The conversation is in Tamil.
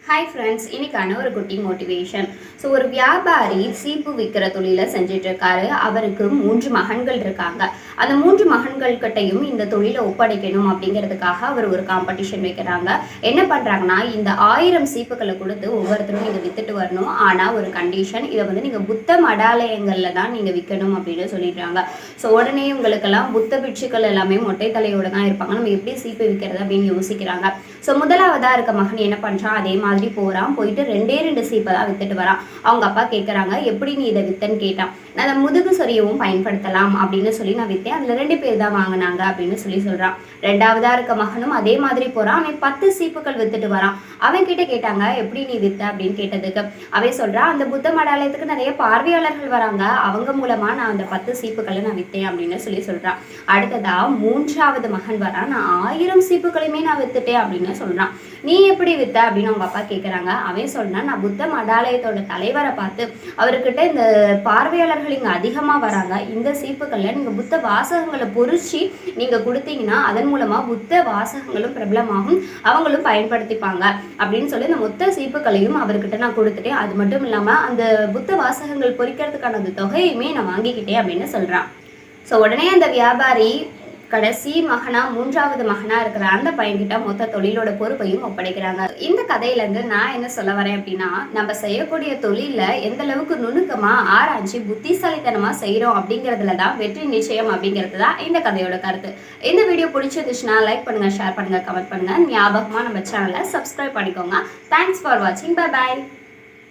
ஹாய் ஃப்ரெண்ட்ஸ், இன்னைக்கான ஒரு குட்டி மோட்டிவேஷன். ஸோ ஒரு வியாபாரி சீப்பு விற்கிற தொழிலை செஞ்சுட்டு இருக்காரு. அவருக்கு 3 மகன்கள் இருக்காங்க. அந்த 3 மகன்கள்கிட்டையும் இந்த தொழிலை ஒப்படைக்கணும் அப்படிங்கிறதுக்காக அவர் ஒரு காம்படிஷன் வைக்கிறாங்க. என்ன பண்ணுறாங்கன்னா, இந்த 1000 சீப்புகளை கொடுத்து ஒவ்வொருத்தரும் நீங்கள் வித்துட்டு வரணும். ஆனால் ஒரு கண்டிஷன், இதை வந்து நீங்கள் புத்த மடாலயங்களில் தான் நீங்கள் விற்கணும் அப்படின்னு சொல்லிடுறாங்க. ஸோ உடனே உங்களுக்கெல்லாம் புத்த பிட்சுக்கள் எல்லாமே மொட்டை தலையோட தான் இருப்பாங்க. நம்ம எப்படி சீப்பு விற்கிறது அப்படின்னு யோசிக்கிறாங்க. ஸோ முதலாவதாக இருக்க மகன் என்ன பண்ணுறான், அதே மாதிரி போகிறான். போயிட்டு 2 சீப்பை தான் வித்துட்டு வரான். அவங்க அப்பா கேட்குறாங்க, எப்படி நீ இதை வித்தன்னு கேட்டான். நான் அதை முதுகு சொரியவும் பயன்படுத்தலாம் அப்படின்னு சொல்லி நான் விற்றேன். அதில் 2 பேர் தான் வாங்கினாங்க அப்படின்னு சொல்லி சொல்கிறான். 2வதாக இருக்க மகனும் அதே மாதிரி போகிறான். அவன் 10 சீப்புகள் வித்துட்டு வரான். அவன் கிட்ட கேட்டாங்க, எப்படி நீ வித்த அப்படின்னு கேட்டதுக்கு அவன் சொல்கிறான், அந்த புத்த மடாலயத்துக்கு நிறைய பார்வையாளர்கள் வராங்க, அவங்க மூலமாக நான் அந்த 10 சீப்புகளை நான் விற்றேன் அப்படின்னு சொல்லி சொல்கிறான். அடுத்ததாக 3வது மகன் வரான். நான் 1000 சீப்புகளையுமே நான் வித்துட்டேன் அப்படின்னு சொல்கிறான். நீ எப்படி வித்த அப்படின்னு அவங்க அப்பா கேட்குறாங்க. அவன் சொல்றான், நான் புத்த மடாலயத்தோட தலைவரை பார்த்து அவர்கிட்ட இந்த பார்வையாளர்கள் இங்கே அதிகமாக வராங்க, இந்த சீப்புகளில் நீங்கள் புத்த வாசகங்களை பொறிச்சு நீங்கள் கொடுத்தீங்கன்னா அதன் மூலமாக புத்த வாசகங்களும் பிரபலமாகும், அவங்களும் பயன்படுத்திப்பாங்க அப்படின்னு சொல்லி இந்த மொத்த சீப்புகளையும் அவர்கிட்ட நான் கொடுத்துட்டேன். அது மட்டும் இல்லாமல் அந்த புத்த வாசகங்கள் பொறிக்கிறதுக்கான அந்த தொகையுமே நான் வாங்கிக்கிட்டேன் அப்படின்னு சொல்கிறான். ஸோ உடனே அந்த வியாபாரி கடைசி மகனா 3வது மகனா இருக்கிற அந்த பையன்கிட்ட மொத்த தொழிலோட பொறுப்பையும் ஒப்படைக்கிறாங்க. இந்த கதையிலேருந்து நான் என்ன சொல்ல வரேன் அப்படின்னா, நம்ம செய்யக்கூடிய தொழில எந்த அளவுக்கு நுணுக்கமா ஆராய்ச்சி புத்திசாலித்தனமா செய்யறோம் அப்படிங்கிறதுல தான் வெற்றி நிச்சயம் அப்படிங்கிறது தான் இந்த கதையோட கருத்து. இந்த வீடியோ பிடிச்சிருந்துச்சுன்னா லைக் பண்ணுங்க, ஷேர் பண்ணுங்க, கமெண்ட் பண்ணுங்க. ஞாபகமா நம்ம சேனலை சப்ஸ்கிரைப் பண்ணிக்கோங்க. தேங்க்ஸ் ஃபார் வாட்சிங். Bye bye.